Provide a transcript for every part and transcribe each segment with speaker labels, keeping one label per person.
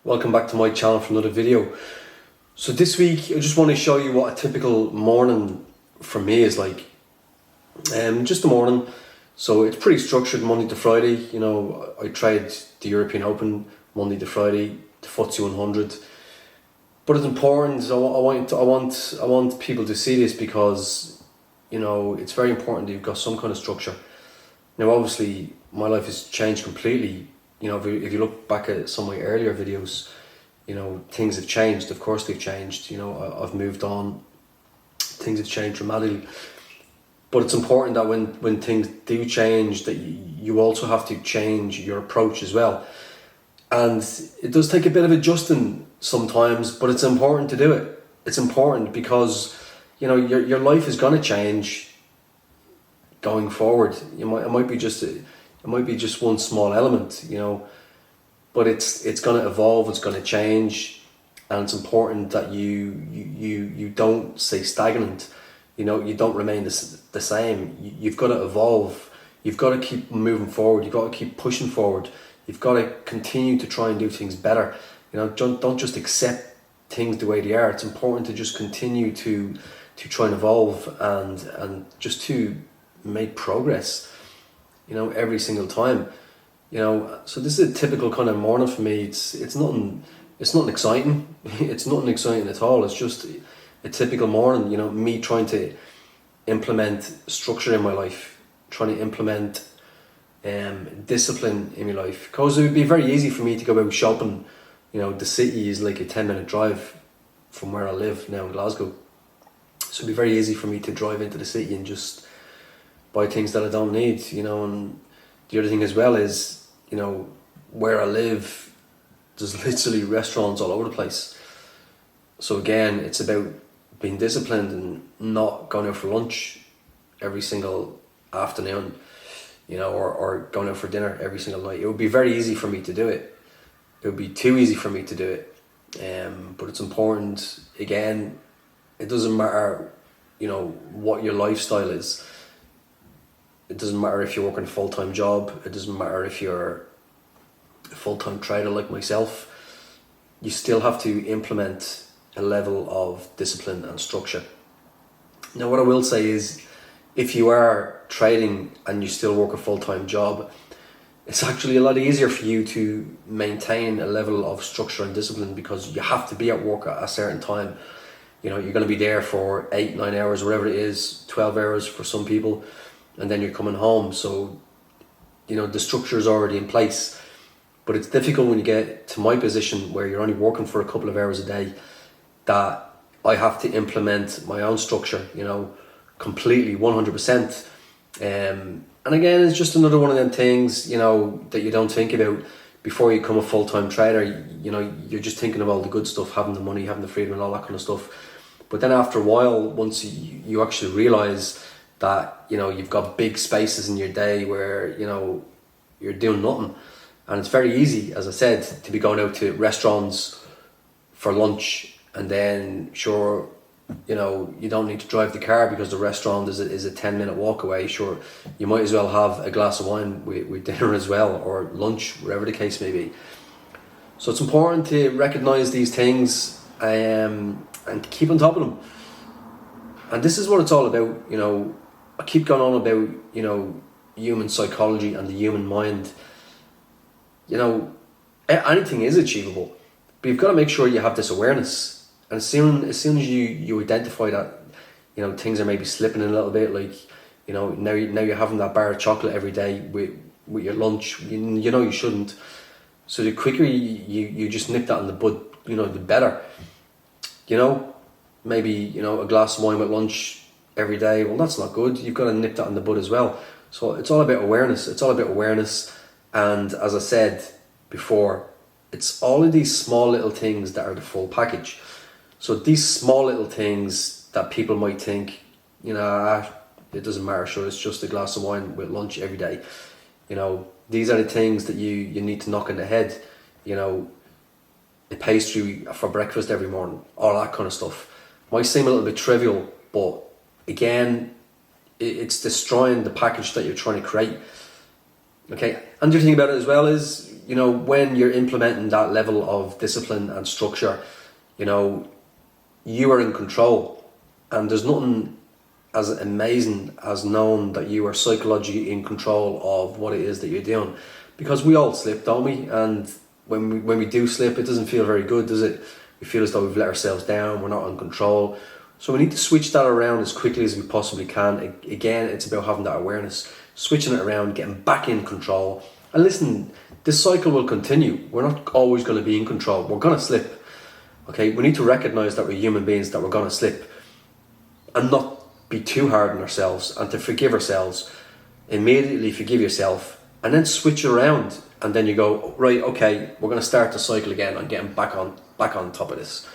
Speaker 1: Welcome back to my channel for another video. So this week I just want to show you what a typical morning for me is like. Just a morning, so it's pretty structured Monday to Friday. You know, I trade the European Open Monday to Friday, the FTSE 100. But it's important. I want people to see this because, you know, it's very important that you've got some kind of structure. Now, obviously, my life has changed completely. You know, if you look back at some of my earlier videos, you know, things have changed. Of course, they've changed. You know, I've moved on. Things have changed dramatically. But it's important that when things do change, that you also have to change your approach as well. And it does take a bit of adjusting sometimes, but it's important to do it. It's important because, you know, your life is going to change going forward. It might be just one small element, you know, but it's going to evolve. It's going to change, and it's important that you don't stay stagnant. You know, you don't remain the same. You've got to evolve. You've got to keep moving forward. You've got to keep pushing forward. You've got to continue to try and do things better. You know, don't just accept things the way they are. It's important to just continue to try and evolve and just to make progress, you know, every single time. You know, so this is a typical kind of morning for me. It's nothing exciting. It's nothing exciting at all. It's just a typical morning, you know, me trying to implement structure in my life, trying to implement discipline in my life. Because it would be very easy for me to go out shopping. You know, the city is like a 10-minute drive from where I live now in Glasgow. So it'd be very easy for me to drive into the city and just buy things that I don't need, you know. And the other thing as well is, you know, where I live, there's literally restaurants all over the place. So again, it's about being disciplined and not going out for lunch every single afternoon, you know, or going out for dinner every single night. It would be very easy for me to do it. It would be too easy for me to do it. But it's important, again, it doesn't matter, you know, what your lifestyle is. It doesn't matter if you're working a full-time job. It doesn't matter if you're a full-time trader like myself. You still have to implement a level of discipline and structure. Now, what I will say is, if you are trading and you still work a full-time job, it's actually a lot easier for you to maintain a level of structure and discipline because you have to be at work at a certain time. You know, you're going to be there for 8-9 hours, whatever it is, 12 hours for some people, and then you're coming home. So, you know, the structure is already in place. But it's difficult when you get to my position where you're only working for a couple of hours a day, that I have to implement my own structure, you know, completely, 100%. And again, it's just another one of them things, you know, that you don't think about before you become a full-time trader. You know, you're just thinking of all the good stuff, having the money, having the freedom and all that kind of stuff. But then after a while, once you actually realise that, you know, you've got big spaces in your day where, you know, you're doing nothing. And it's very easy, as I said, to be going out to restaurants for lunch. And then, sure, you know, you don't need to drive the car because the restaurant is a 10-minute walk away. Sure, you might as well have a glass of wine with dinner as well, or lunch, wherever the case may be. So it's important to recognise these things and keep on top of them. And this is what it's all about, you know. I keep going on about, you know, human psychology and the human mind. You know, anything is achievable, but you've got to make sure you have this awareness. And as soon as you identify that, you know, things are maybe slipping in a little bit, like, you know, now you're having that bar of chocolate every day with your lunch, you know you shouldn't. So the quicker you just nip that in the bud, you know, the better. You know, maybe, you know, a glass of wine with lunch every day, well, that's not good. You've got to nip that in the bud as well. So it's all about awareness. It's all about awareness. And as I said before, it's all of these small little things that are the full package. So these small little things that people might think, you know, it doesn't matter, sure, it's just a glass of wine with lunch every day. You know, these are the things that you need to knock in the head. You know, a pastry for breakfast every morning, all that kind of stuff. Might seem a little bit trivial, but again, it's destroying the package that you're trying to create. Okay, and the other thing about it as well is, you know, when you're implementing that level of discipline and structure, you know, you are in control, and there's nothing as amazing as knowing that you are psychologically in control of what it is that you're doing, because we all slip, don't we? And when we do slip, it doesn't feel very good, does it? We feel as though we've let ourselves down, we're not in control. So we need to switch that around as quickly as we possibly can. Again, it's about having that awareness, switching it around, getting back in control. And listen, this cycle will continue. We're not always going to be in control. We're going to slip. Okay, we need to recognize that we're human beings, that we're going to slip, and not be too hard on ourselves, and to forgive ourselves. Immediately forgive yourself, and then switch around, and then you go, right, okay, we're going to start the cycle again. I'm getting back on top of this.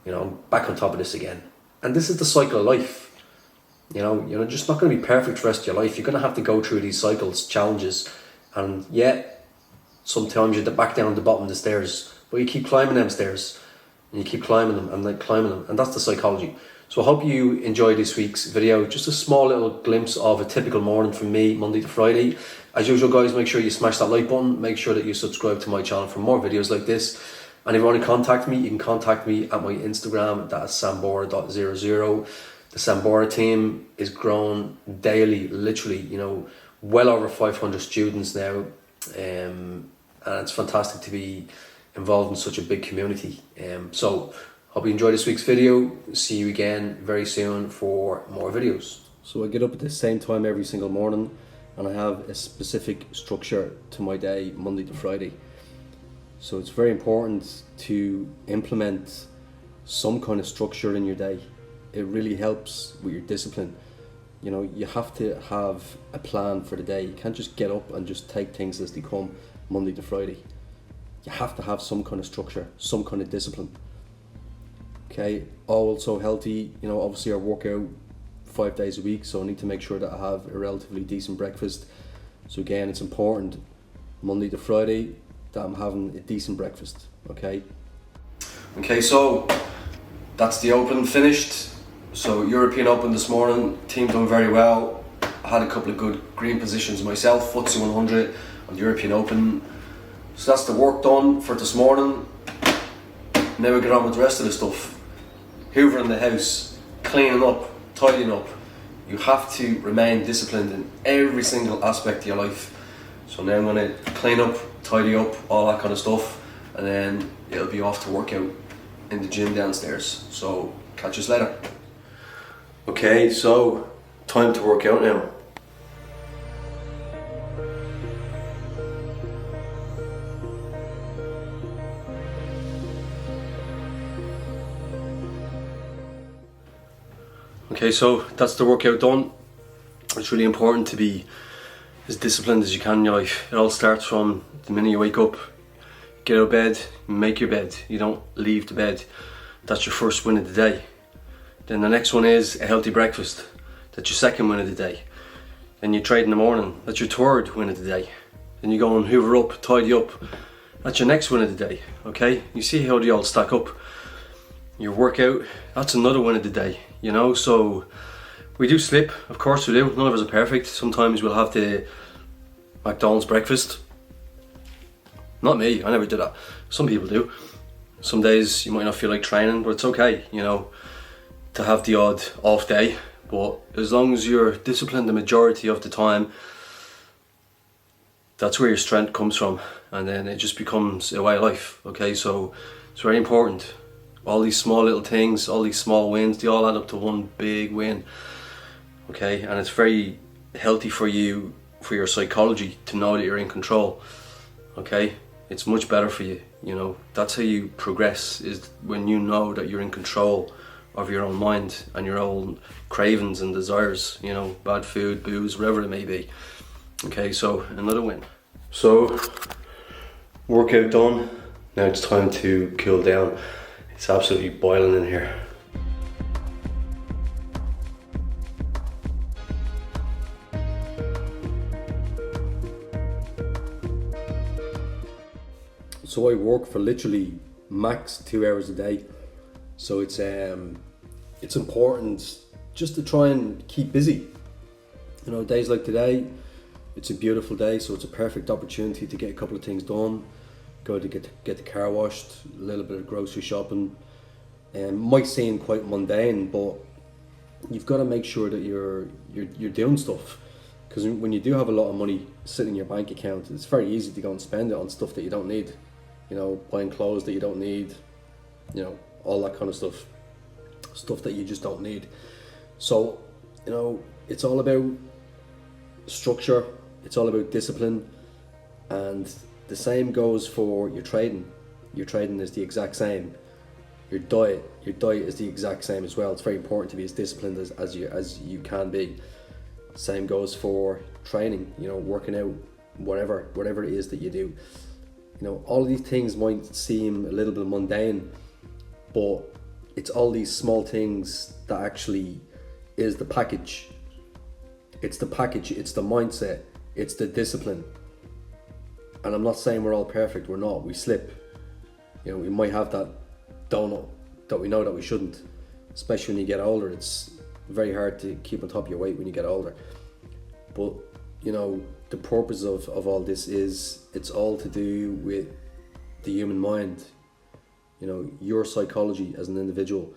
Speaker 1: You know, back on top of this again. And this is the cycle of life. You know, you're just not going to be perfect for the rest of your life. You're going to have to go through these cycles, challenges, and yeah, sometimes you're back down at the bottom of the stairs, but you keep climbing them stairs, and you keep climbing them and climbing them, and that's the psychology. So I hope you enjoyed this week's video. Just a small little glimpse of a typical morning from me, Monday to Friday. As usual, guys, make sure you smash that like button. Make sure that you subscribe to my channel for more videos like this. And if you want to contact me, you can contact me at my Instagram. That's sambora.00. The Sambora team is growing daily, literally, you know, well over 500 students now. And it's fantastic to be involved in such a big community. So hope you enjoyed this week's video. See you again very soon for more videos. So I get up at the same time every single morning, and I have a specific structure to my day, Monday to Friday. So it's very important to implement some kind of structure in your day. It really helps with your discipline. You know, you have to have a plan for the day. You can't just get up and just take things as they come, Monday to Friday. You have to have some kind of structure, some kind of discipline. Okay, also healthy, you know, obviously I work out 5 days a week, so I need to make sure that I have a relatively decent breakfast. So again, it's important, Monday to Friday, that I'm having a decent breakfast, okay? Okay, so that's the Open finished. So European Open this morning, team done very well. I had a couple of good green positions myself, FTSE 100 on the European Open. So that's the work done for this morning. Now we get on with the rest of the stuff. Hoovering the house, cleaning up, tidying up. You have to remain disciplined in every single aspect of your life. So now I'm going to clean up, tidy up, all that kind of stuff, and then it'll be off to work out in the gym downstairs. So catch us later. Okay, so time to work out now. Okay, so that's the workout done. It's really important to be as disciplined as you can in your life. It all starts from the minute you wake up, get out of bed, make your bed. You don't leave the bed. That's your first win of the day. Then the next one is a healthy breakfast. That's your second win of the day. Then you trade in the morning. That's your third win of the day. Then you go and hoover up, tidy up. That's your next win of the day. Okay, you see how they all stack up. Your workout, that's another win of the day. You know, so we do slip, of course we do. None of us are perfect. Sometimes we'll have the McDonald's breakfast. Not me, I never do that. Some people do. Some days you might not feel like training, but it's okay, you know, to have the odd off day. But as long as you're disciplined the majority of the time, that's where your strength comes from. And then it just becomes a way of life, okay? So it's very important. All these small little things, all these small wins, they all add up to one big win. Okay, and it's very healthy for you, for your psychology, to know that you're in control. Okay, it's much better for you, you know. That's how you progress, is when you know that you're in control of your own mind and your own cravings and desires, you know, bad food, booze, whatever it may be. Okay, so another win. So, workout done. Now it's time to cool down. It's absolutely boiling in here. So I work for literally max 2 hours a day. So it's important just to try and keep busy. You know, days like today, it's a beautiful day, so it's a perfect opportunity to get a couple of things done. Go to get the car washed, a little bit of grocery shopping. Might seem quite mundane, but you've got to make sure that you're doing stuff, because when you do have a lot of money sitting in your bank account, it's very easy to go and spend it on stuff that you don't need. You know, buying clothes that you don't need, you know, all that kind of stuff that you just don't need. So, you know, it's all about structure, it's all about discipline, and the same goes for your trading. Your trading is the exact same. Your diet is the exact same as well. It's very important to be as disciplined as you can be. Same goes for training, you know, working out, whatever it is that you do. You know, all of these things might seem a little bit mundane, but it's all these small things that actually is the package. It's the package, it's the mindset, it's the discipline. And I'm not saying we're all perfect, we're not, we slip. You know, we might have that donut that we know that we shouldn't, especially when you get older. It's very hard to keep on top of your weight when you get older. But, you know, the purpose of all this is, it's all to do with the human mind, you know, your psychology as an individual.